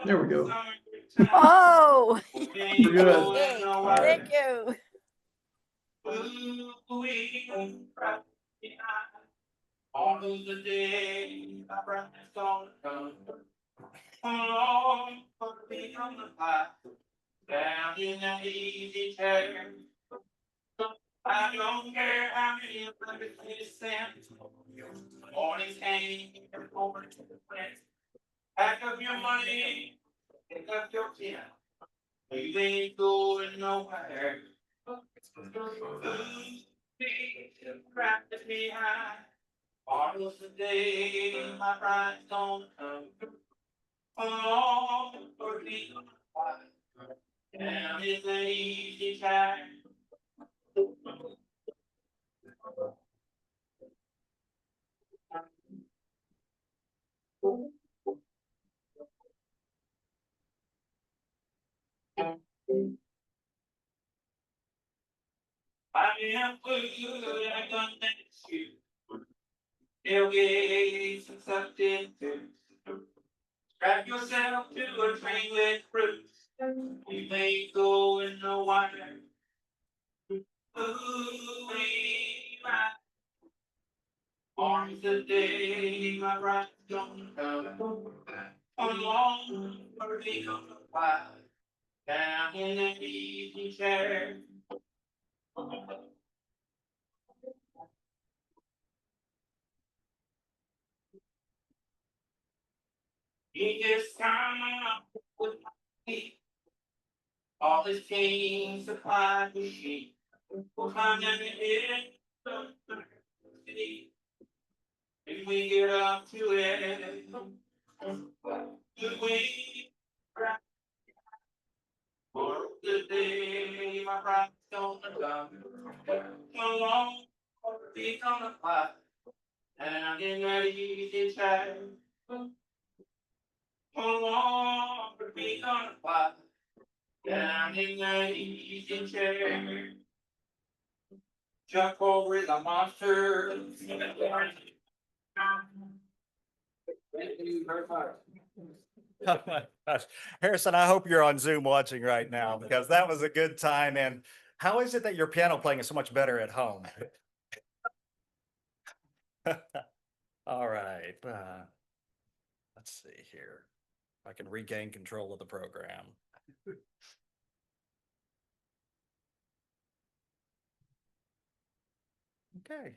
There we go. Oh, We're good. thank you. All of the day, my breath is gonna come. Along for me on the path, down in that easy chair. I don't care how many hundreds you sent. Mornings came and over to the west. Pack up your money, pick up your pen. You ain't going nowhere. Practice behind. All of the day, my bride's gonna come. Along for me on the path, down in the easy chair. I am blue, I done next you. Tailgates and something too. Strap yourself to a train with roots. You ain't going nowhere. Ooh, we ride. On the day my bride's gonna come. Along for the ride. Down in an easy chair. He just come with my feet. All his chains supplied with sheep. We'll climb down the hill. If we get up to it, we for the day my bride's gonna come. Along for the gonna fly. And in that easy chair. Along for the gonna fly. Down in that easy chair. Chuck over is a monster. Thank you very much. Oh my gosh. Harrison, I hope you're on Zoom watching right now because that was a good time. And how is it that your piano playing is so much better at home? All right. Let's see here. If I can regain control of the program. Okay.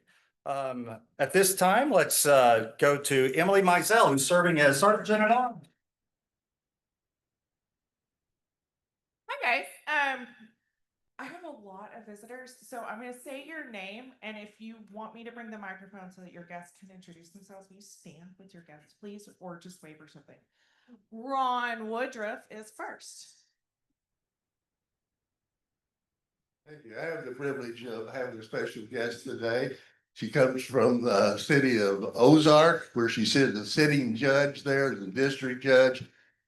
At this time, let's go to Emily Mizell, who's serving as Sergeant at Arms. Hi guys. I have a lot of visitors, so I'm going to say your name, and if you want me to bring the microphone so that your guests can introduce themselves, will you stand with your guests, please, or just wave or something. Ron Woodruff is first. Thank you. I have the privilege of having a special guest today. She comes from the city of Ozark, where she sits a sitting judge there as a district judge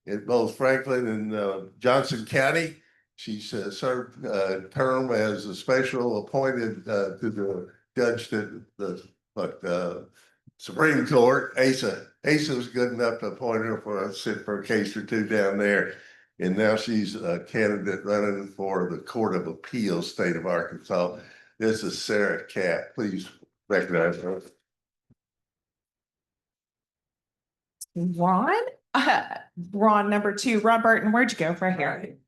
in both Franklin and Johnson County. She's served a term as a special appointed to the judge to the Supreme Court. Asa was good enough to appoint her for us to sit for a case or two down there. And now she's a candidate running for the Court of Appeals, state of Arkansas. This is Sarah Catt. Please recognize her. Ron? Ron number 2. Ron Burton, where'd you go for here?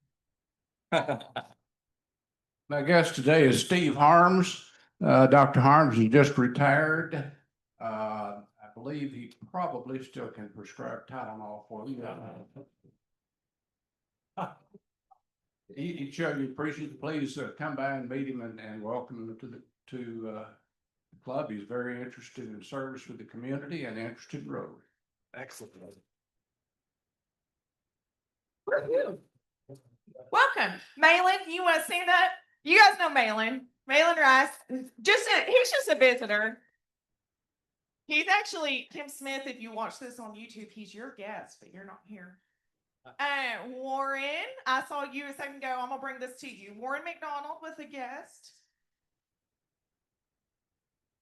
My guest today is Steve Harms. Dr. Harms is just retired. I believe he probably still can prescribe Tylenol for you. He'd show you appreciate. Please come by and meet him and welcome him to the club. He's very interested in service with the community and interested in Rotary. Excellent. Welcome. Malin, you want to stand up? You guys know Malin. Malin Rice. He's just a visitor. He's actually Tim Smith. If you watch this on YouTube, he's your guest, but you're not here. Warren, I saw you a second ago. I'm gonna bring this to you. Warren McDonald with a guest.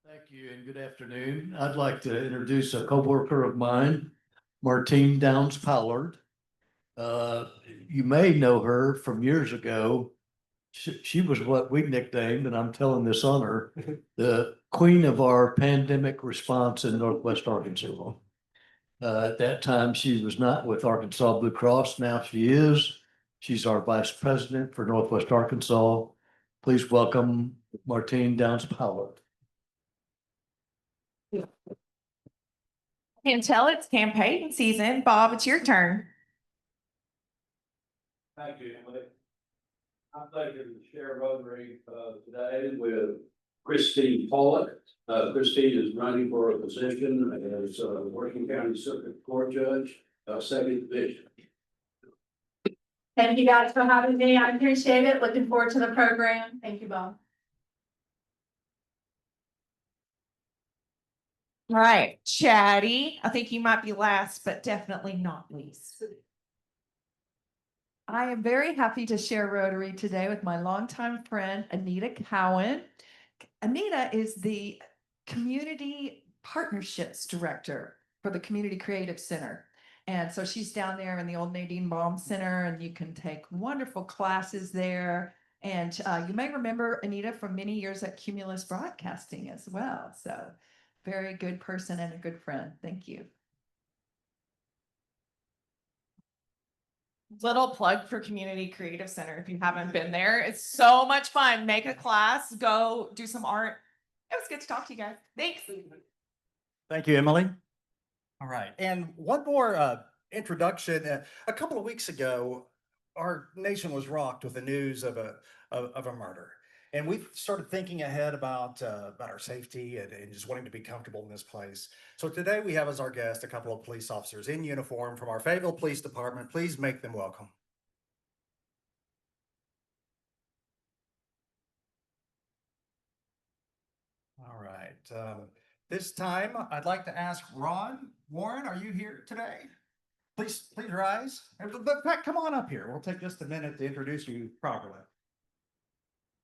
Thank you and good afternoon. I'd like to introduce a coworker of mine, Martine Downs Pollard. You may know her from years ago. She was what we nicknamed, and I'm telling this on her, the queen of our pandemic response in Northwest Arkansas. At that time, she was not with Arkansas Blue Cross. Now she is. She's our vice president for Northwest Arkansas. Please welcome Martine Downs Powell. Can tell it's campaign season. Bob, it's your turn. Thank you, Emily. I'm pleasure to share Rotary today with Christine Pollock. Christine is running for a position as Working County Circuit Court Judge, Second Division. Thank you guys for having me. I appreciate it. Looking forward to the program. Thank you, Bob. All right, Chatty. I think you might be last, but definitely not least. I am very happy to share Rotary today with my longtime friend, Anita Cowan. Anita is the Community Partnerships Director for the Community Creative Center. And so she's down there in the old Nadine Baum Center, and you can take wonderful classes there. And you may remember Anita from many years at Cumulus Broadcasting as well. So very good person and a good friend. Thank you. Little plug for Community Creative Center if you haven't been there. It's so much fun. Make a class, go do some art. It was good to talk to you guys. Thanks. Thank you, Emily. All right, and one more introduction. A couple of weeks ago, our nation was rocked with the news of a murder, and we started thinking ahead about our safety and just wanting to be comfortable in this place. So today we have as our guest a couple of police officers in uniform from our Fayetteville Police Department. Please make them welcome. All right. This time, I'd like to ask Ron Warren, are you here today? Please rise. In fact, come on up here. We'll take just a minute to introduce you properly.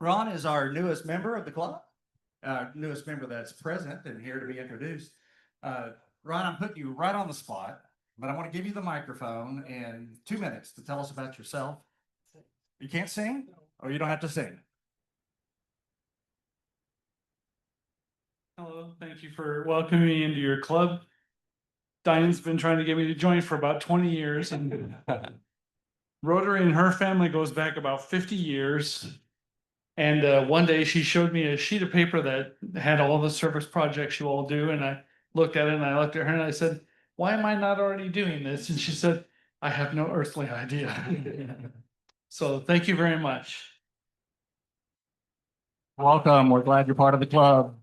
Ron is our newest member of the club, newest member that's present and here to be introduced. Ron, I'm putting you right on the spot, but I want to give you the microphone and 2 minutes to tell us about yourself. You can't sing, or you don't have to sing. Hello, thank you for welcoming me into your club. Diane's been trying to get me to join for about 20 years, and Rotary and her family goes back about 50 years. And one day she showed me a sheet of paper that had all the service projects you all do, and I looked at it and I looked at her and I said, "Why am I not already doing this?" And she said, "I have no earthly idea." So thank you very much. Welcome. We're glad you're part of the club.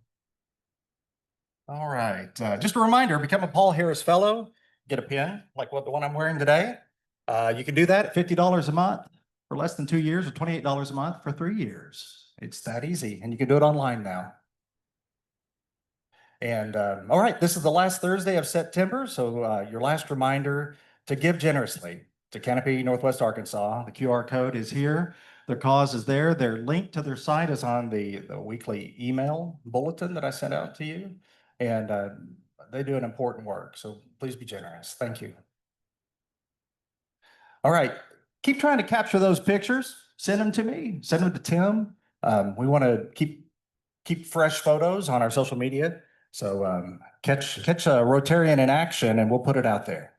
All right. Just a reminder, become a Paul Harris Fellow, get a pin like the one I'm wearing today. You can do that at $50 a month for less than 2 years, or $28 a month for 3 years. It's that easy, and you can do it online now. And all right, this is the last Thursday of September, so your last reminder to give generously to Canopy, Northwest Arkansas. The QR code is here. Their cause is there. Their link to their site is on the weekly email bulletin that I sent out to you. And they do an important work, so please be generous. Thank you. All right, keep trying to capture those pictures. Send them to me. Send them to Tim. We want to keep fresh photos on our social media. So catch a Rotarian in action, and we'll put it out there.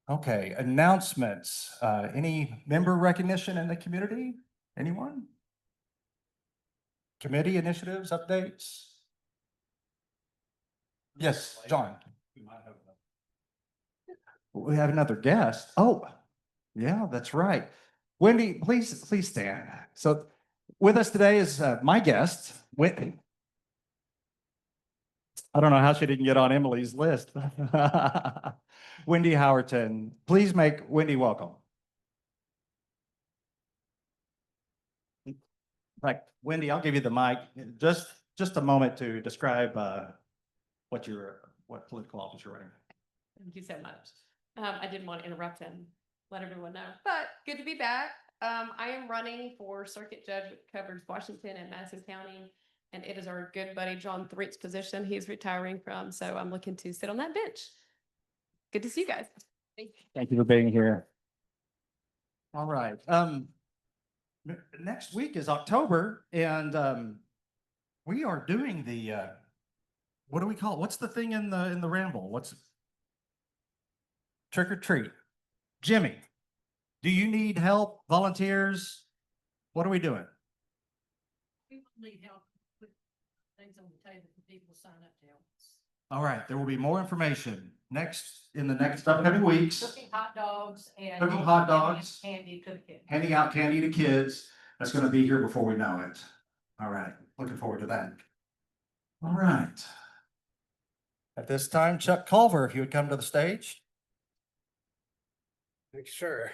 Okay, announcements. Any member recognition in the community? Anyone? Committee initiatives, updates? Yes, John. We have another guest. Oh, yeah, that's right. Wendy, please stand. So with us today is my guest, Wendy. I don't know how she didn't get on Emily's list. Wendy Howerton. Please make Wendy welcome. In fact, Wendy, I'll give you the mic. Just a moment to describe what political office you're running. Thank you so much. I didn't want to interrupt and let everyone know, but good to be back. I am running for circuit judge, which covers Washington and Madison County, and it is our good buddy John Threet's position he's retiring from, so I'm looking to sit on that bench. Good to see you guys. Thank you for being here. All right, next week is October and, we are doing the, what do we call it? What's the thing in the Ramble? What's trick or treat? Jimmy, do you need help, volunteers? What are we doing? We will need help with things on the table for people to sign up to help us. All right, there will be more information in the next upcoming weeks. Cooking hot dogs and. Cooking hot dogs. Candy to the kids. Handing out candy to kids. That's gonna be here before we know it. All right, looking forward to that. All right. At this time, Chuck Culver, if you would come to the stage. Thank you, sir.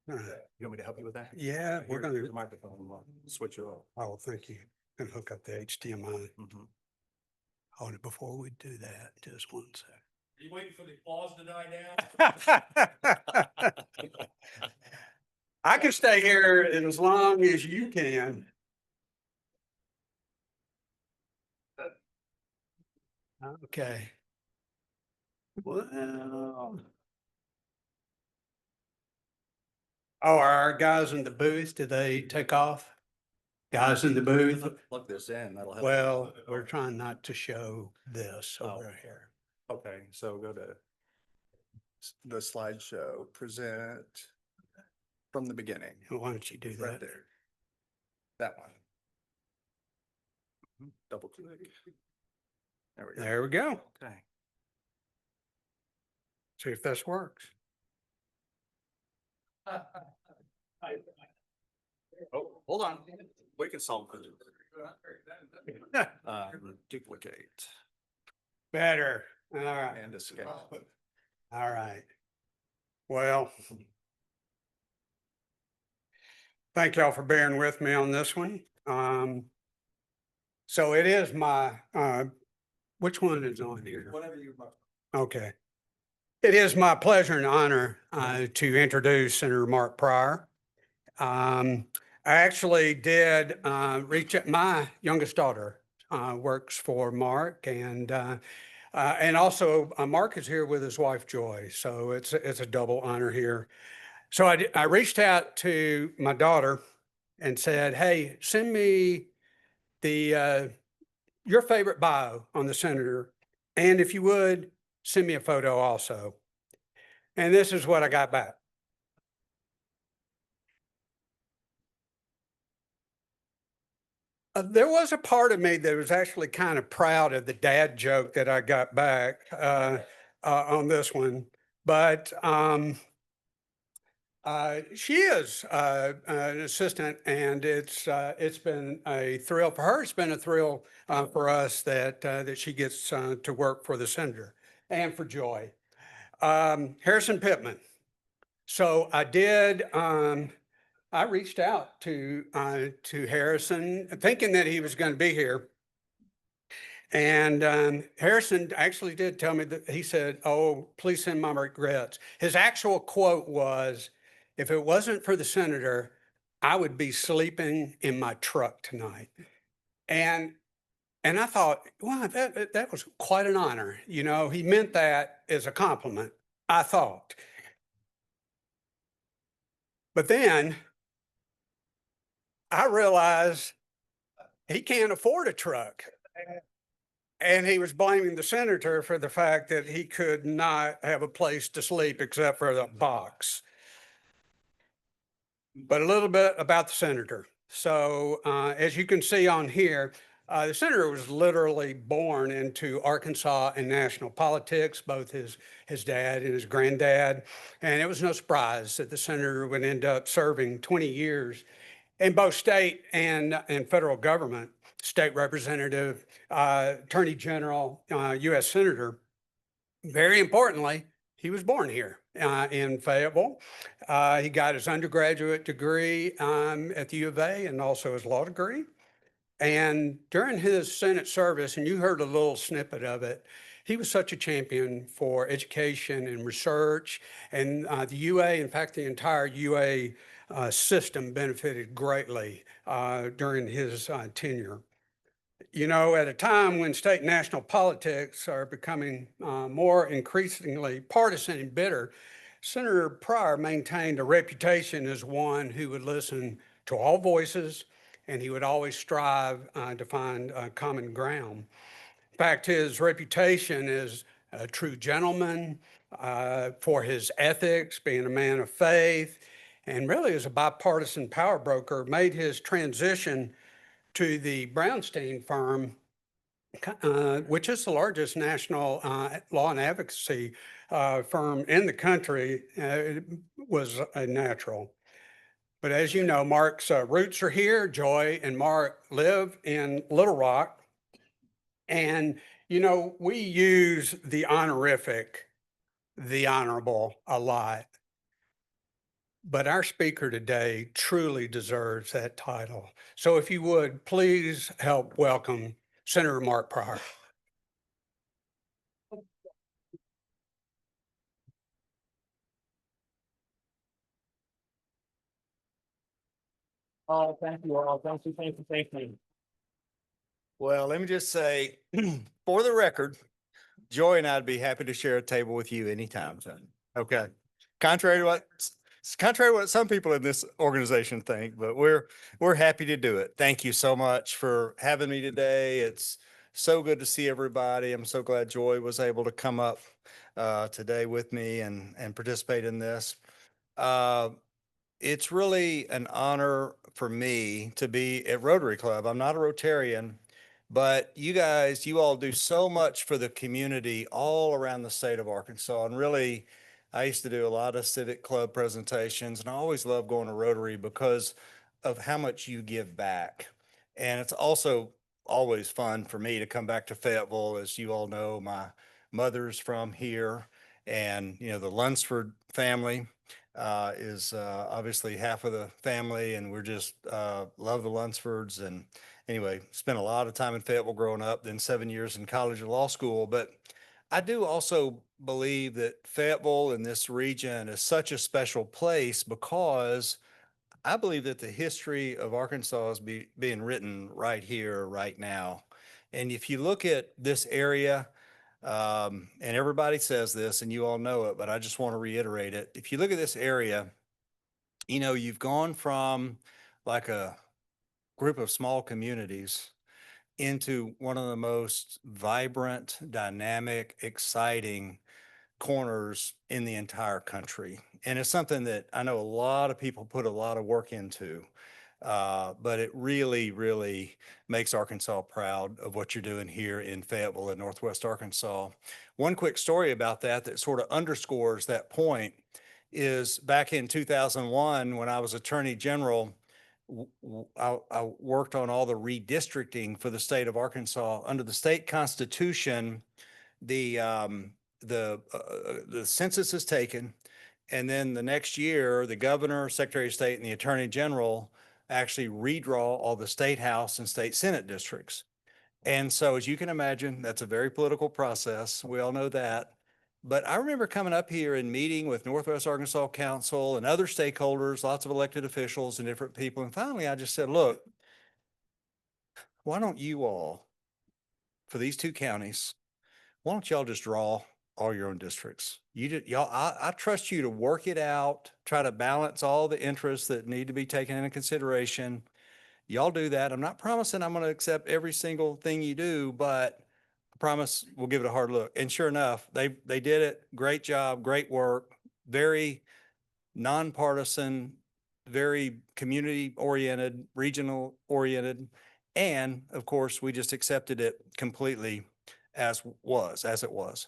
You want me to help you with that? Yeah, we're gonna, The microphone, switch it off. oh, thank you. Gonna hook up the HDMI. Mhm. Hold it before we do that, just one sec. Are you waiting for the applause to die down? I can stay here as long as you can. Okay. Well. Oh, our guys in the booth, did they take off? Guys in the booth? Plug this in, that'll help. Well, we're trying not to show this over here. Okay, so go to the slideshow, present from the beginning, Why don't you do right that? there. That one. Double click. There we go. There we go. Okay. See if this works. Oh, hold on. We can solve it. Duplicate Better. All right. and escape. All right. Well, thank y'all for bearing with me on this one. So it is my, which one is on here? Whatever you. Okay. It is my pleasure and honor to introduce Senator Mark Pryor. I actually did reach out, my youngest daughter works for Mark and also Mark is here with his wife Joy. So it's a double honor here. So I reached out to my daughter and said, hey, send me the your favorite bio on the senator. And if you would, send me a photo also. And this is what I got back. There was a part of me that was actually kind of proud of the dad joke that I got back on this one. But she is an assistant, and it's been a thrill for her. It's been a thrill for us that she gets to work for the senator and for Joy. Harrison Pittman. So I did. I reached out to Harrison, thinking that he was going to be here. And Harrison actually did tell me that he said, oh, please send my regrets. His actual quote was, if it wasn't for the senator, I would be sleeping in my truck tonight. And I thought, wow, that was quite an honor. You know, he meant that as a compliment, I thought. But then I realized he can't afford a truck. And he was blaming the senator for the fact that he could not have a place to sleep except for the box. But a little bit about the senator. So as you can see on here, the senator was literally born into Arkansas and national politics, both his dad and his granddad. And it was no surprise that the senator would end up serving 20 years in both state and federal government, state representative, attorney general, U.S. senator. Very importantly, he was born here in Fayetteville. He got his undergraduate degree at the U of A and also his law degree. And during his Senate service, and you heard a little snippet of it, he was such a champion for education and research. And the UA, in fact, the entire UA system benefited greatly during his tenure. You know, at a time when state and national politics are becoming more increasingly partisan and bitter, Senator Pryor maintained a reputation as one who would listen to all voices, and he would always strive to find common ground. In fact, his reputation as a true gentleman, for his ethics, being a man of faith, and really as a bipartisan power broker, made his transition to the Brownstein firm, which is the largest national law and advocacy firm in the country, was a natural. But as you know, Mark's roots are here. Joy and Mark live in Little Rock. And, you know, we use the honorific, the honorable, a lot. But our speaker today truly deserves that title. So if you would, please help welcome Senator Mark Pryor. Oh, thank you all. Thank you, thank you, thank you. Well, let me just say, for the record, Joy and I'd be happy to share a table with you anytime, son. Okay. Contrary to what some people in this organization think, but we're happy to do it. Thank you so much for having me today. It's so good to see everybody. I'm so glad Joy was able to come up today with me and participate in this. It's really an honor for me to be at Rotary Club. I'm not a Rotarian, but you guys, you all do so much for the community all around the state of Arkansas. And really, I used to do a lot of civic club presentations, and I always love going to Rotary because of how much you give back. And it's also always fun for me to come back to Fayetteville. As you all know, my mother's from here, and you know, the Lunsford family is obviously half of the family, and we're just love the Lunsfords. And anyway, spent a lot of time in Fayetteville growing up, then 7 years in college and law school. But I do also believe that Fayetteville and this region is such a special place because I believe that the history of Arkansas is being written right here, right now. And if you look at this area, and everybody says this and you all know it, but I just want to reiterate it. If you look at this area, you know, you've gone from like a group of small communities into one of the most vibrant, dynamic, exciting corners in the entire country. And it's something that I know a lot of people put a lot of work into. But it really, really makes Arkansas proud of what you're doing here in Fayetteville and Northwest Arkansas. One quick story about that sort of underscores that point is back in 2001, when I was Attorney General, I worked on all the redistricting for the state of Arkansas. Under the state constitution, the census is taken, and then the next year, the governor, secretary of state, and the attorney general actually redraw all the state house and state senate districts. And so, as you can imagine, that's a very political process. We all know that. But I remember coming up here and meeting with Northwest Arkansas Council and other stakeholders, lots of elected officials and different people. And finally, I just said, look, why don't you all, for these two counties, why don't y'all just draw all your own districts? Y'all, I trust you to work it out, try to balance all the interests that need to be taken into consideration. Y'all do that. I'm not promising I'm going to accept every single thing you do, but I promise we'll give it a hard look. And sure enough, they did it. Great job, great work, very nonpartisan, very community oriented, regional oriented. And of course, we just accepted it completely as it was.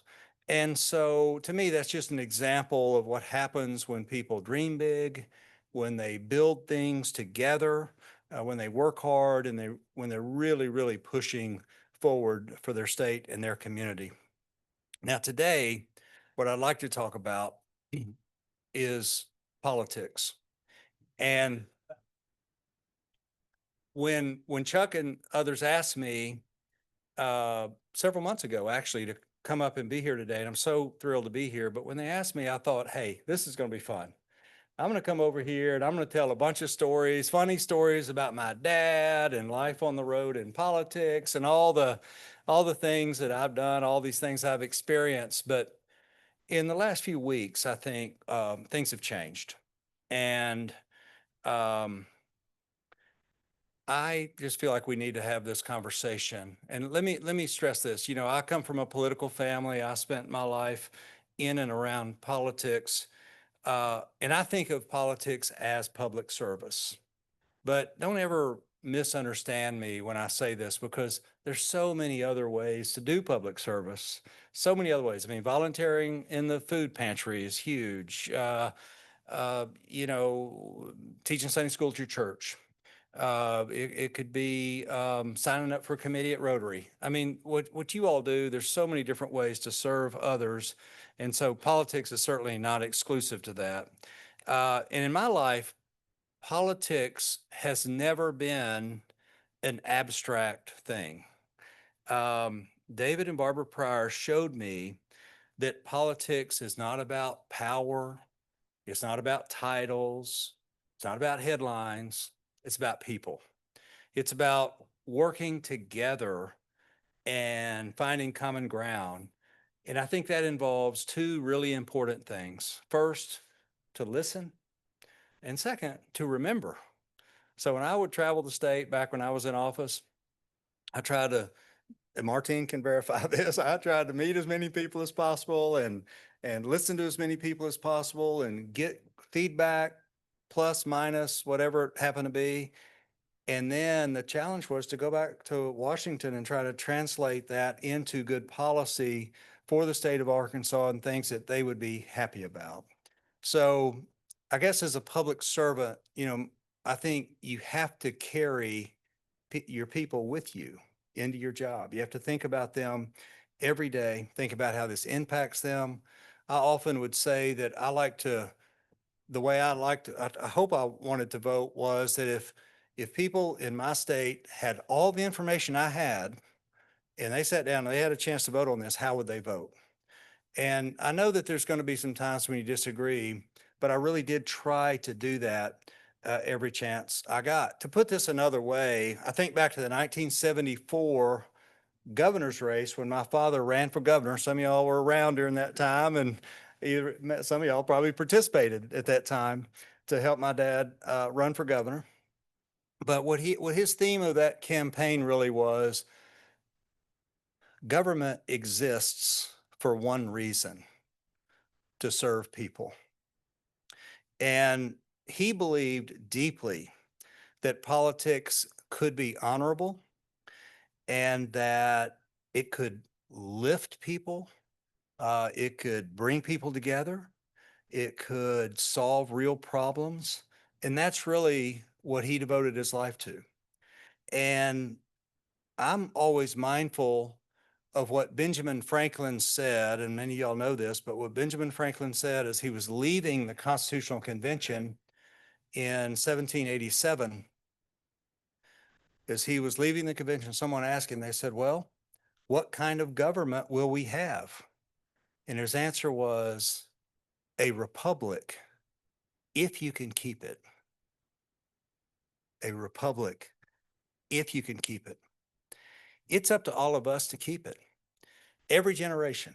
And so to me, that's just an example of what happens when people dream big, when they build things together, when they work hard, and when they're really, really pushing forward for their state and their community. Now, today, what I'd like to talk about is politics. And when Chuck and others asked me several months ago, actually, to come up and be here today, and I'm so thrilled to be here, but when they asked me, I thought, hey, this is going to be fun. I'm going to come over here and I'm going to tell a bunch of stories, funny stories about my dad and life on the road and politics and all the things that I've done, all these things I've experienced. But in the last few weeks, I think things have changed. And I just feel like we need to have this conversation. And let me stress this. You know, I come from a political family. I spent my life in and around politics. And I think of politics as public service. But don't ever misunderstand me when I say this, because there's so many other ways to do public service. So many other ways. I mean, volunteering in the food pantry is huge. You know, teaching Sunday school at your church. It could be signing up for a committee at Rotary. I mean, what you all do, there's so many different ways to serve others. And so politics is certainly not exclusive to that. And in my life, politics has never been an abstract thing. David and Barbara Pryor showed me that politics is not about power. It's not about titles. It's not about headlines. It's about people. It's about working together and finding common ground. And I think that involves two really important things. First, to listen, and second, to remember. So when I would travel the state back when I was in office, I tried to, and Martine can verify this, I tried to meet as many people as possible and listen to as many people as possible and get feedback, plus, minus, whatever it happened to be. And then the challenge was to go back to Washington and try to translate that into good policy for the state of Arkansas and things that they would be happy about. So I guess as a public servant, you know, I think you have to carry your people with you into your job. You have to think about them every day, think about how this impacts them. I often would say that the way I hope I wanted to vote was that if people in my state had all the information I had and they sat down and they had a chance to vote on this, how would they vote? And I know that there's going to be some times when you disagree, but I really did try to do that every chance I got. To put this another way, I think back to the 1974 governor's race when my father ran for governor. Some of y'all were around during that time, and some of y'all probably participated at that time to help my dad run for governor. But what his theme of that campaign really was, government exists for one reason: to serve people. And he believed deeply that politics could be honorable and that it could lift people, it could bring people together, it could solve real problems. And that's really what he devoted his life to. And I'm always mindful of what Benjamin Franklin said, and many of y'all know this, but what Benjamin Franklin said as he was leaving the Constitutional Convention in 1787, as he was leaving the convention, someone asked him, they said, well, what kind of government will we have? And his answer was, a republic, if you can keep it. A republic, if you can keep it. It's up to all of us to keep it. Every generation,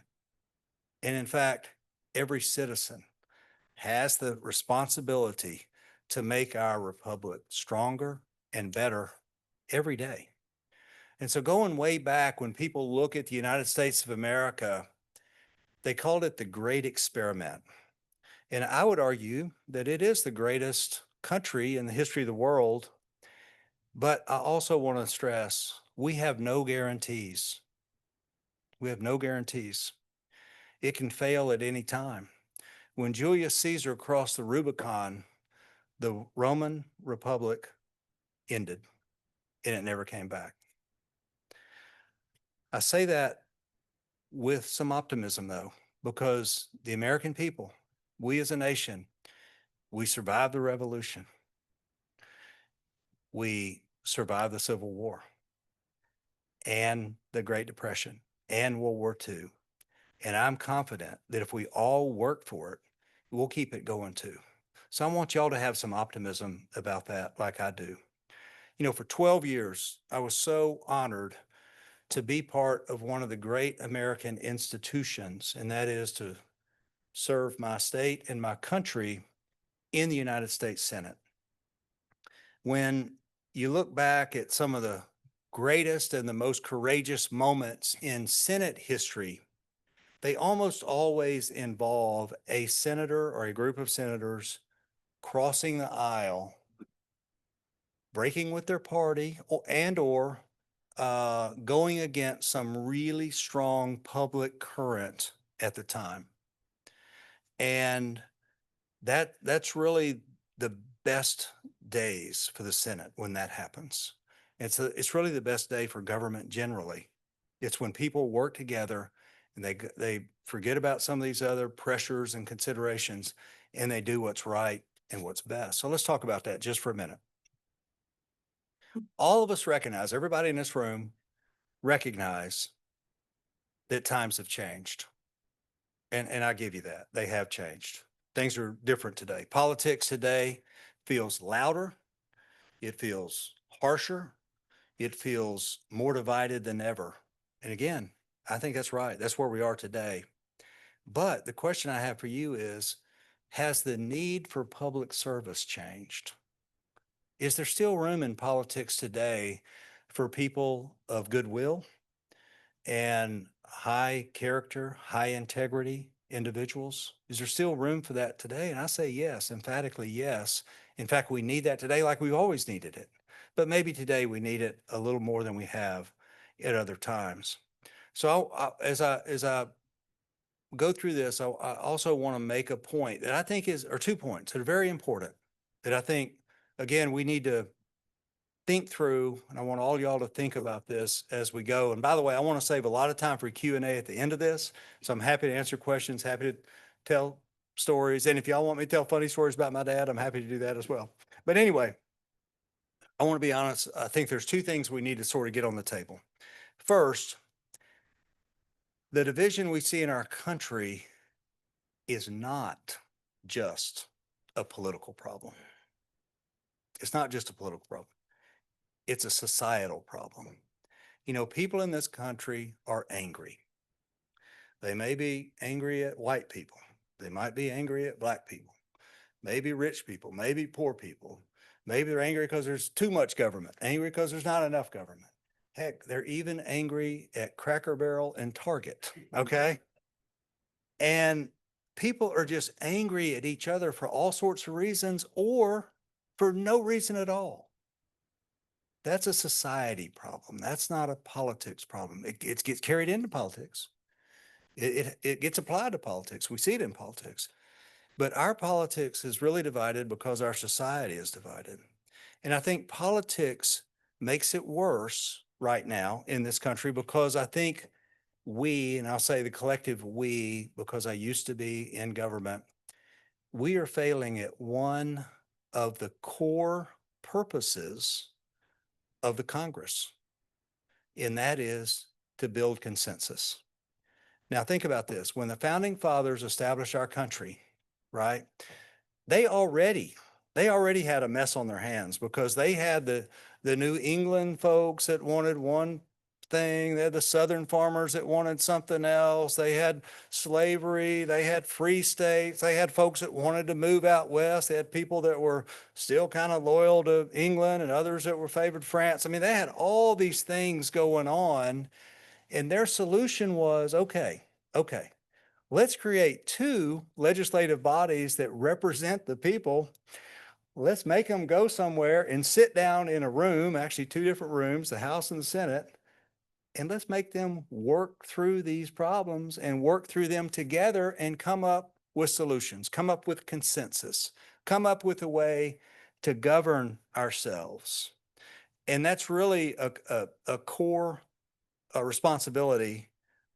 and in fact, every citizen has the responsibility to make our republic stronger and better every day. And so going way back, when people look at the United States of America, they called it the Great Experiment. And I would argue that it is the greatest country in the history of the world. But I also want to stress, we have no guarantees. We have no guarantees. It can fail at any time. When Julius Caesar crossed the Rubicon, the Roman Republic ended and it never came back. I say that with some optimism, though, because the American people, we as a nation, we survived the Revolution. We survived the Civil War and the Great Depression and World War II. And I'm confident that if we all work for it, we'll keep it going too. So I want y'all to have some optimism about that, like I do. You know, for 12 years, I was so honored to be part of one of the great American institutions, and that is to serve my state and my country in the United States Senate. When you look back at some of the greatest and the most courageous moments in Senate history, they almost always involve a senator or a group of senators crossing the aisle, breaking with their party or going against some really strong public current at the time. And that's really the best days for the Senate when that happens. It's really the best day for government generally. It's when people work together and they forget about some of these other pressures and considerations, and they do what's right and what's best. So let's talk about that just for a minute. All of us recognize, everybody in this room recognize that times have changed. And I give you that. They have changed. Things are different today. Politics today feels louder. It feels harsher. It feels more divided than ever. And again, I think that's right. That's where we are today. But the question I have for you is, has the need for public service changed? Is there still room in politics today for people of goodwill and high character, high integrity individuals? Is there still room for that today? And I say yes, emphatically yes. In fact, we need that today like we've always needed it. But maybe today we need it a little more than we have at other times. So as I go through this, I also want to make a point that I think or 2 points that are very important that I think, again, we need to think through, and I want all y'all to think about this as we go. And by the way, I want to save a lot of time for Q&A at the end of this. So I'm happy to answer questions, happy to tell stories. And if y'all want me to tell funny stories about my dad, I'm happy to do that as well. But anyway, I want to be honest. I think there's 2 things we need to sort of get on the table. First, the division we see in our country is not just a political problem. It's not just a political problem. It's a societal problem. You know, people in this country are angry. They may be angry at white people. They might be angry at black people, maybe rich people, maybe poor people. Maybe they're angry because there's too much government, angry because there's not enough government. Heck, they're even angry at Cracker Barrel and Target, okay? And people are just angry at each other for all sorts of reasons or for no reason at all. That's a society problem. That's not a politics problem. It gets carried into politics. It gets applied to politics. We see it in politics. But our politics is really divided because our society is divided. And I think politics makes it worse right now in this country because I think we, and I'll say the collective we, because I used to be in government, we are failing at one of the core purposes of the Congress, and that is to build consensus. Now, think about this. When the founding fathers established our country, right, they already had a mess on their hands because they had the New England folks that wanted one thing. They had the Southern farmers that wanted something else. They had slavery. They had free states. They had folks that wanted to move out west. They had people that were still kind of loyal to England and others that were favored France. I mean, they had all these things going on. And their solution was, okay, let's create 2 legislative bodies that represent the people. Let's make them go somewhere and sit down in a room, actually 2 different rooms, the House and the Senate, and let's make them work through these problems and work through them together and come up with solutions, come up with consensus, come up with a way to govern ourselves. And that's really a core responsibility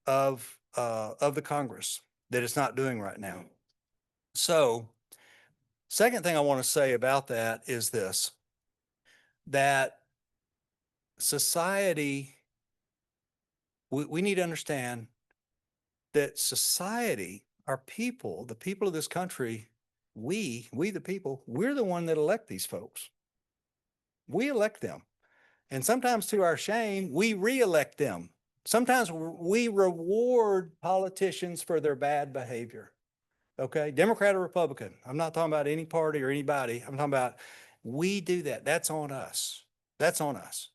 of the Congress that it's not doing right now. So, second thing I want to say about that is this, that society, we need to understand that society, our people, the people of this country, we the people, we're the one that elect these folks. We elect them. And sometimes to our shame, we re-elect them. Sometimes we reward politicians for their bad behavior. Okay, Democrat or Republican. I'm not talking about any party or anybody. I'm talking about we do that. That's on us. That's on us.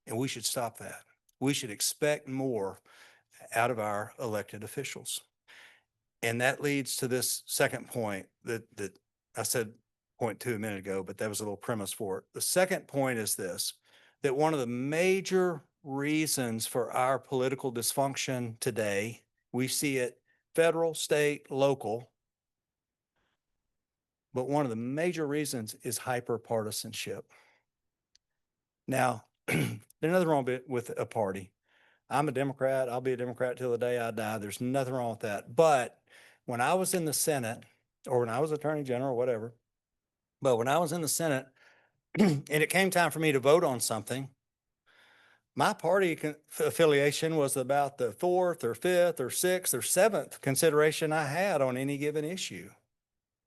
And we should stop that. We should expect more out of our elected officials. And that leads to this second point that I said point two a minute ago, but that was a little premise for it. The second point is this, that one of the major reasons for our political dysfunction today, we see it federal, state, local, but one of the major reasons is hyperpartisanship. Now, there's nothing wrong with a party. I'm a Democrat. I'll be a Democrat till the day I die. There's nothing wrong with that. But when I was in the Senate, or when I was Attorney General, or whatever, but when I was in the Senate and it came time for me to vote on something, my party affiliation was about the fourth or fifth or sixth or seventh consideration I had on any given issue.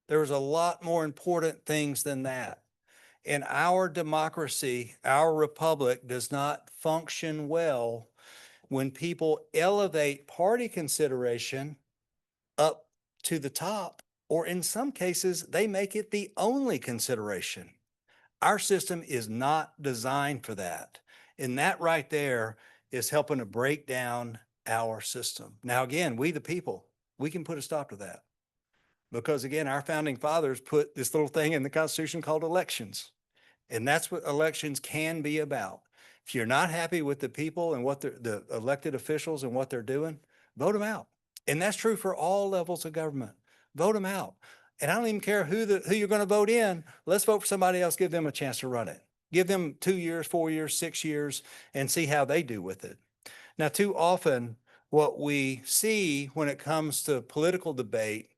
There was a lot more important things than that. And our democracy, our republic does not function well when people elevate party consideration up to the top, or in some cases, they make it the only consideration. Our system is not designed for that. And that right there is helping to break down our system. Now, again, we the people, we can put a stop to that. Because again, our founding fathers put this little thing in the Constitution called elections. And that's what elections can be about. If you're not happy with the people and what the elected officials and what they're doing, vote them out. And that's true for all levels of government. Vote them out. And I don't even care who you're going to vote in. Let's vote for somebody else, give them a chance to run it. Give them 2 years, 4 years, 6 years, and see how they do with it. Now, too often, what we see when it comes to political debate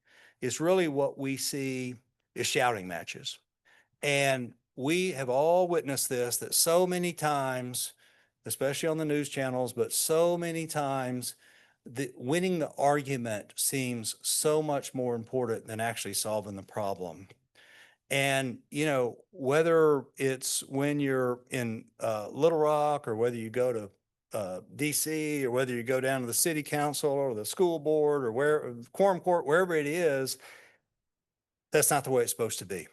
is really what we see is shouting matches. And we have all witnessed this, that so many times, especially on the news channels, but so many times, winning the argument seems so much more important than actually solving the problem. And, you know, whether it's when you're in Little Rock or whether you go to DC or whether you go down to the city council or the school board or quorum court, wherever it is, that's not the way it's supposed to be,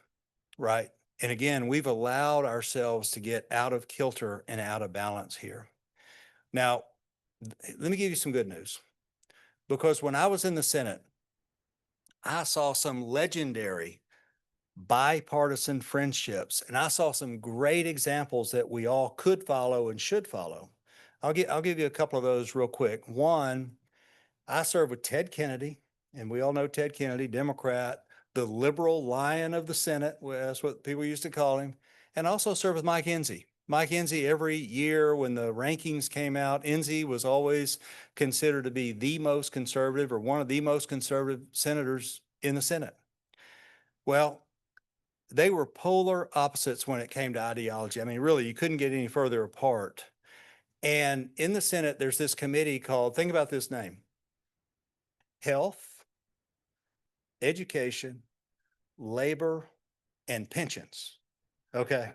right? And again, we've allowed ourselves to get out of kilter and out of balance here. Now, let me give you some good news. Because when I was in the Senate, I saw some legendary bipartisan friendships, and I saw some great examples that we all could follow and should follow. I'll give you a couple of those real quick. One, I served with Ted Kennedy, and we all know Ted Kennedy, Democrat, the liberal lion of the Senate. Well, that's what people used to call him. And also served with Mike Enzi. Mike Enzi, every year when the rankings came out, Enzi was always considered to be the most conservative or one of the most conservative senators in the Senate. Well, they were polar opposites when it came to ideology. I mean, really, you couldn't get any further apart. And in the Senate, there's this committee called, think about this name, Health, Education, Labor, and Pensions. Okay.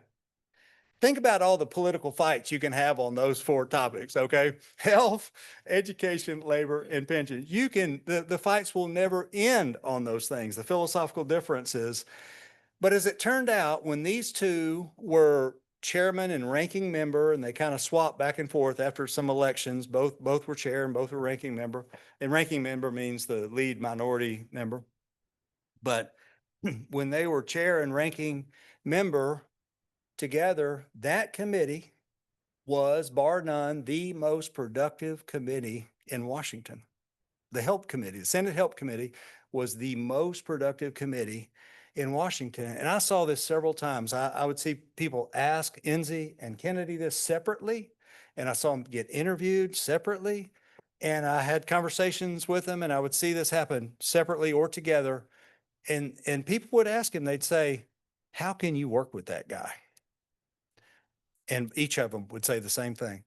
Think about all the political fights you can have on those 4 topics, okay? Health, education, labor, and pensions. The fights will never end on those things, the philosophical differences. But as it turned out, when these two were chairman and ranking member, and they kind of swapped back and forth after some elections, both were chair and both were ranking member. And ranking member means the lead minority member. But when they were chair and ranking member together, that committee was, bar none, the most productive committee in Washington. The Help Committee, the Senate Help Committee, was the most productive committee in Washington. And I saw this several times. I would see people ask Enzi and Kennedy this separately, and I saw them get interviewed separately. And I had conversations with them, and I would see this happen separately or together. And people would ask him, they'd say, how can you work with that guy? And each of them would say the same thing.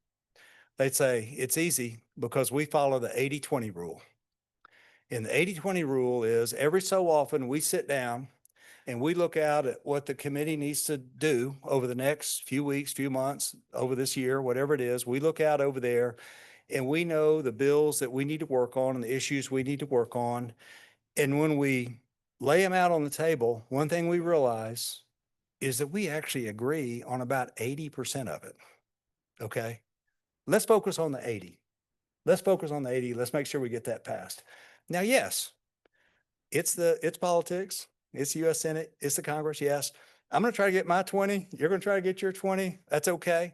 They'd say, it's easy because we follow the 80-20 rule. And the 80-20 rule is every so often we sit down and we look out at what the committee needs to do over the next few weeks, few months, over this year, whatever it is, we look out over there and we know the bills that we need to work on and the issues we need to work on. And when we lay them out on the table, one thing we realize is that we actually agree on about 80% of it. Okay. Let's focus on the 80. Let's focus on the 80. Let's make sure we get that passed. Now, yes, it's politics. It's the US Senate. It's the Congress. Yes. I'm going to try to get my 20. You're going to try to get your 20. That's okay.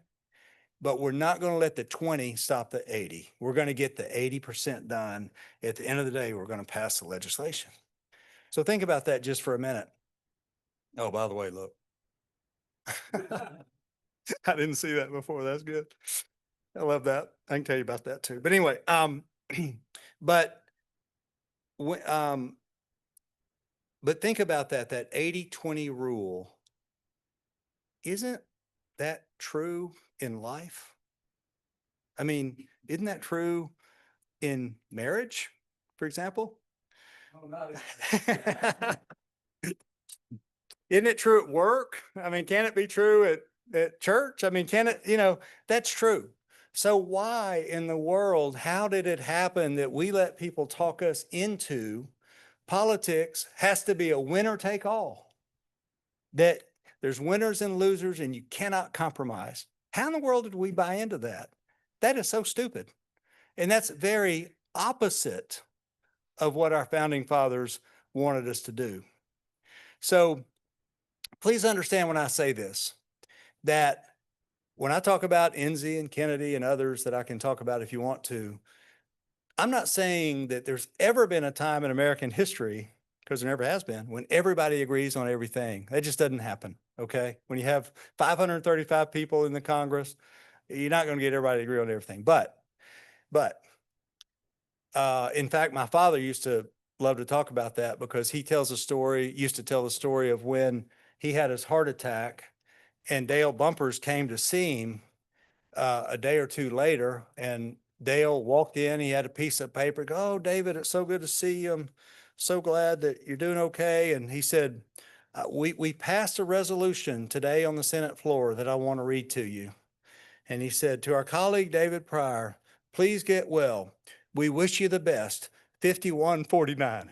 But we're not going to let the 20 stop the 80. We're going to get the 80% done. At the end of the day, we're going to pass the legislation. So think about that just for a minute. Oh, by the way, look. I didn't see that before. That's good. I love that. I can tell you about that too. But anyway, but think about that 80-20 rule. Isn't that true in life? I mean, isn't that true in marriage, for example? Oh, not Isn't it true at work? I mean, can it be true at church? I mean, can it, that's true. So why in the world, how did it happen that we let people talk us into politics has to be a winner take all? That there's winners and losers and you cannot compromise. How in the world did we buy into that? That is so stupid. And that's very opposite of what our founding fathers wanted us to do. So please understand when I say this, that when I talk about Enzi and Kennedy and others that I can talk about if you want to, I'm not saying that there's ever been a time in American history, because there never has been, when everybody agrees on everything. That just doesn't happen, okay? When you have 535 people in the Congress, you're not going to get everybody to agree on everything. But in fact, my father used to love to talk about that because he used to tell the story of when he had his heart attack and Dale Bumpers came to see him a day or two later, and Dale walked in, he had a piece of paper, "Oh, David, it's so good to see you. I'm so glad that you're doing okay." And he said, we passed a resolution today on the Senate floor that I want to read to you. And he said, "To our colleague, David Pryor, please get well. We wish you the best. 5149.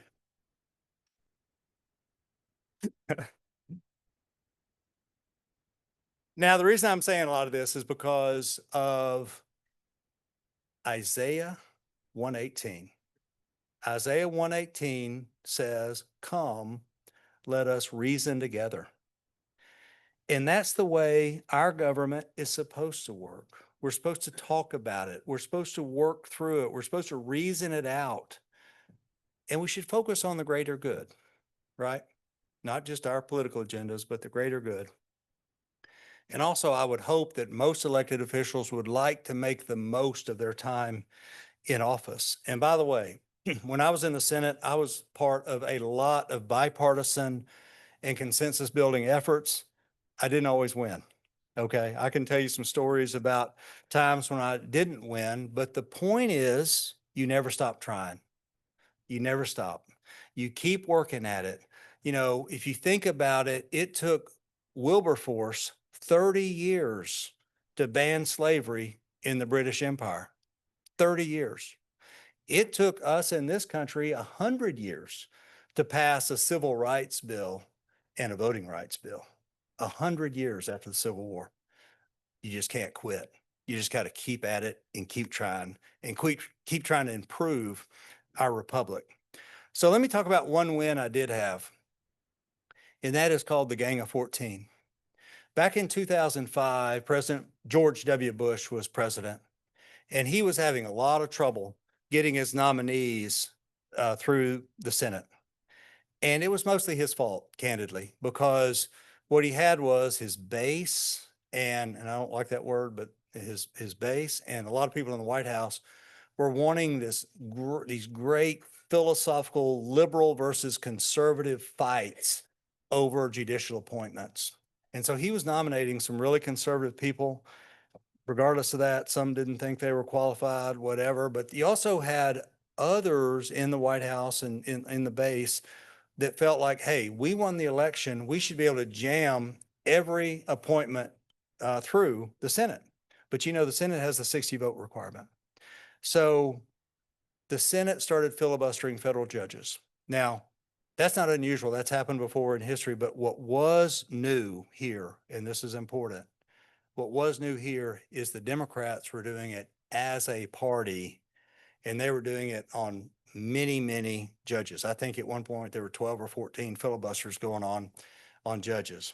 Now, the reason I'm saying a lot of this is because of Isaiah 118. Isaiah 118 says, "Come, let us reason together." And that's the way our government is supposed to work. We're supposed to talk about it. We're supposed to work through it. We're supposed to reason it out. And we should focus on the greater good, right? Not just our political agendas, but the greater good. And also, I would hope that most elected officials would like to make the most of their time in office. And by the way, when I was in the Senate, I was part of a lot of bipartisan and consensus building efforts. I didn't always win. Okay. I can tell you some stories about times when I didn't win, but the point is you never stop trying. You never stop. You keep working at it. If you think about it, it took Wilberforce 30 years to ban slavery in the British Empire. 30 years. It took us in this country 100 years to pass a civil rights bill and a voting rights bill. 100 years after the Civil War. You just can't quit. You just got to keep at it and keep trying and keep trying to improve our republic. So let me talk about one win I did have, and that is called the Gang of 14. Back in 2005, President George W. Bush was president, and he was having a lot of trouble getting his nominees through the Senate. And it was mostly his fault, candidly, because what he had was his base, and I don't like that word, but his base and a lot of people in the White House were wanting these great philosophical liberal versus conservative fights over judicial appointments. And so he was nominating some really conservative people. Regardless of that, some didn't think they were qualified, whatever. But you also had others in the White House and in the base that felt like, hey, we won the election. We should be able to jam every appointment through the Senate. But you know, the Senate has the 60 vote requirement. So the Senate started filibustering federal judges. Now, that's not unusual. That's happened before in history. But what was new here, and this is important, what was new here is the Democrats were doing it as a party, and they were doing it on many, many judges. I think at one point there were 12 or 14 filibusters going on judges.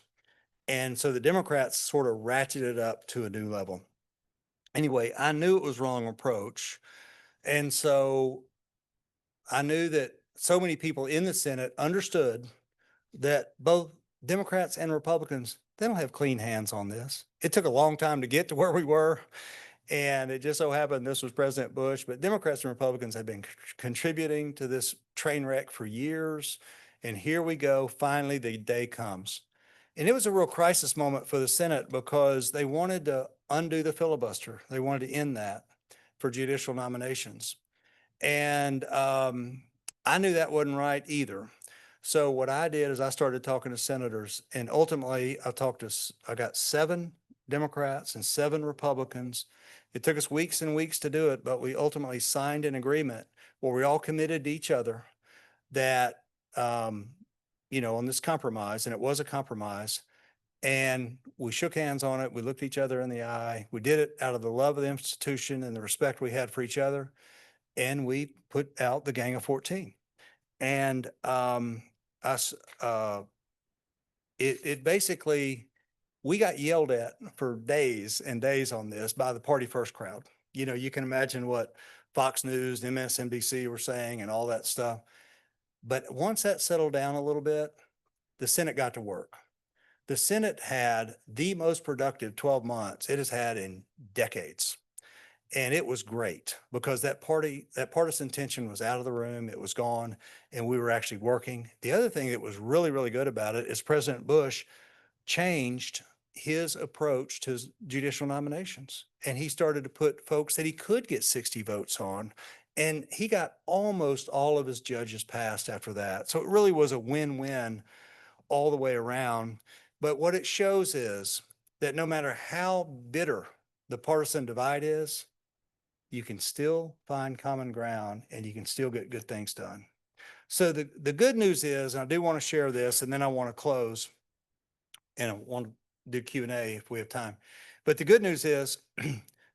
And so the Democrats sort of ratcheted up to a new level. Anyway, I knew it was wrong approach. And so I knew that so many people in the Senate understood that both Democrats and Republicans, they don't have clean hands on this. It took a long time to get to where we were. And it just so happened this was President Bush, but Democrats and Republicans have been contributing to this train wreck for years. And here we go. Finally, the day comes. And it was a real crisis moment for the Senate because they wanted to undo the filibuster. They wanted to end that for judicial nominations. And I knew that wasn't right either. So what I did is I started talking to senators, and ultimately I got 7 Democrats and 7 Republicans. It took us weeks and weeks to do it, but we ultimately signed an agreement where we all committed to each other that, you know, on this compromise, and it was a compromise, and we shook hands on it. We looked each other in the eye. We did it out of the love of the institution and the respect we had for each other. And we put out the Gang of 14. And it basically, we got yelled at for days and days on this by the party first crowd. You know, you can imagine what Fox News, MSNBC were saying and all that stuff. But once that settled down a little bit, the Senate got to work. The Senate had the most productive 12 months it has had in decades. And it was great because that partisan tension was out of the room. It was gone, and we were actually working. The other thing that was really, really good about it is President Bush changed his approach to judicial nominations. And he started to put folks that he could get 60 votes on. And he got almost all of his judges passed after that. So it really was a win-win all the way around. But what it shows is that no matter how bitter the partisan divide is, you can still find common ground and you can still get good things done. So the good news is, and I do want to share this, and then I want to close, and I want to do Q&A if we have time. But the good news is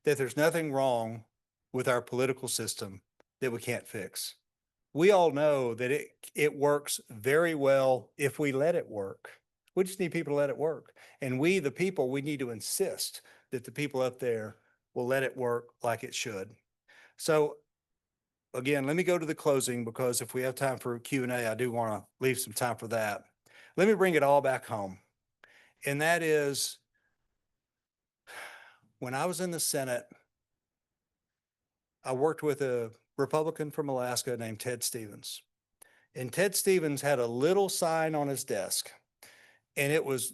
that there's nothing wrong with our political system that we can't fix. We all know that it works very well if we let it work. We just need people to let it work. And we, the people, we need to insist that the people up there will let it work like it should. So again, let me go to the closing, because if we have time for Q&A, I do want to leave some time for that. Let me bring it all back home. And that is, when I was in the Senate, I worked with a Republican from Alaska named Ted Stevens. And Ted Stevens had a little sign on his desk, and it was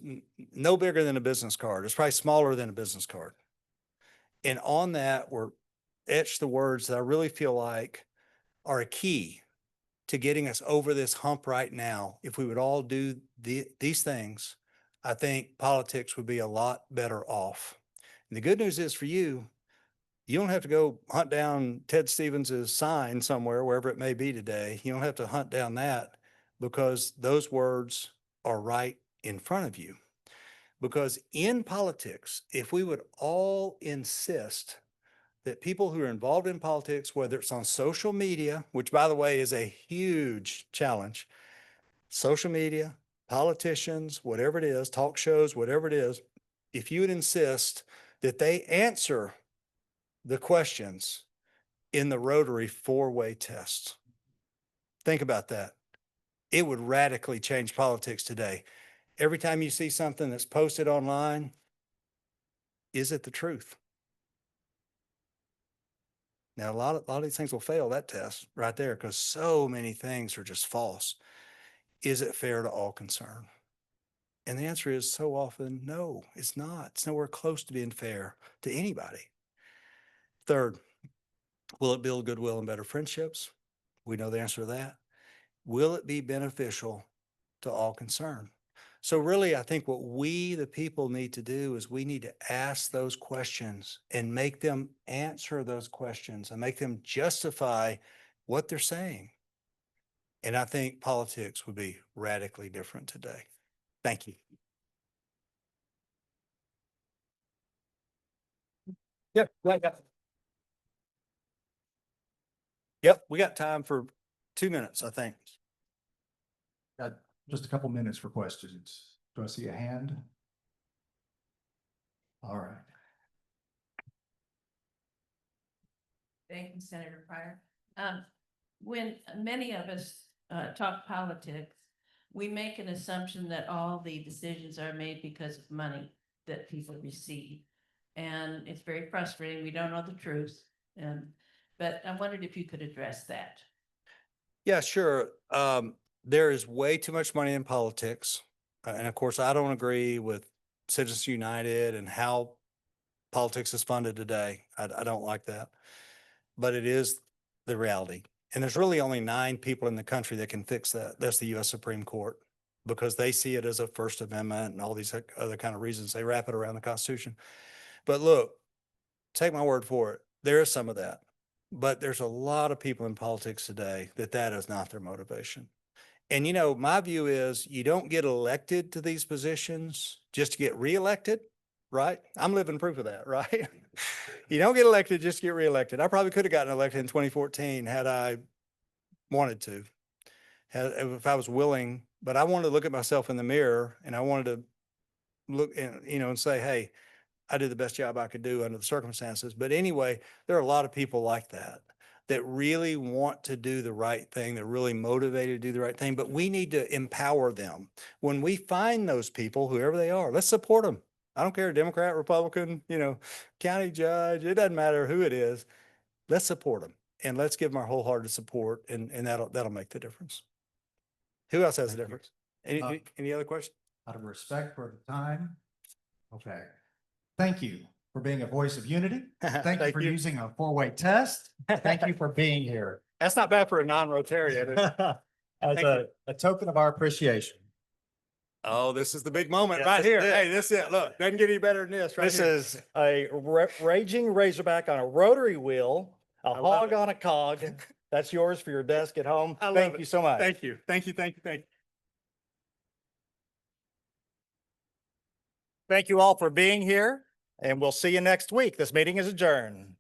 no bigger than a business card. It's probably smaller than a business card. And on that were etched the words that I really feel like are a key to getting us over this hump right now. If we would all do these things, I think politics would be a lot better off. And the good news is for you, you don't have to go hunt down Ted Stevens's sign somewhere, wherever it may be today. You don't have to hunt down that, because those words are right in front of you. Because in politics, if we would all insist that people who are involved in politics, whether it's on social media, which by the way is a huge challenge, social media, politicians, whatever it is, talk shows, whatever it is, if you would insist that they answer the questions in the Rotary 4-way test. Think about that. It would radically change politics today. Every time you see something that's posted online, is it the truth? Now, a lot of these things will fail that test right there, because so many things are just false. Is it fair to all concerned? And the answer is so often, no, it's not. It's nowhere close to being fair to anybody. Third, will it build goodwill and better friendships? We know the answer to that. will it be beneficial to all concerned? So really, I think what we, the people, need to do is we need to ask those questions and make them answer those questions and make them justify what they're saying. And I think politics would be radically different today. Thank you. Yep. Yep, we got time for 2 minutes, I think. Got just a couple minutes for questions. Do I see a hand? All right. Thank you, Senator Pryor. When many of us talk politics, we make an assumption that all the decisions are made because of money that people receive. And it's very frustrating. We don't know the truth. But I wondered if you could address that. Yeah, sure. There is way too much money in politics. And of course, I don't agree with Citizens United and how politics is funded today. I don't like that. But it is the reality. And there's really only 9 people in the country that can fix that. That's the US Supreme Court, because they see it as a First Amendment and all these other kind of reasons. They wrap it around the Constitution. But look, take my word for it. There is some of that. But there's a lot of people in politics today that is not their motivation. And, you know, my view is you don't get elected to these positions just to get reelected, right? I'm living proof of that, right? You don't get elected just to get reelected. I probably could have gotten elected in 2014 had I wanted to, if I was willing, but I wanted to look at myself in the mirror and I wanted to look and, you know, and say, hey, I did the best job I could do under the circumstances. But anyway, there are a lot of people like that really want to do the right thing. They're really motivated to do the right thing, but we need to empower them. When we find those people, whoever they are, let's support them. I don't care, Democrat, Republican, you know, county judge, it doesn't matter who it is. Let's support them and let's give them our wholehearted support, and that'll make the difference. Who else has a difference? Any other questions? Out of respect for the time. Okay. Thank you for being a voice of unity. Thank you for using a 4-way test. Thank you for being here. That's not bad for a non-Rotarian. As a token of our appreciation. Oh, this is the big moment Yeah, right this here. is it. Hey, this is it. Look, doesn't get any better than this right This here. is a raging Razorback on a rotary wheel, a love hog it. on a cog. That's yours for your desk at home. I love Thank it. you so much. Thank you. Thank you. Thank you. Thank you. Thank you all for being here, and we'll see you next week. This meeting is adjourned.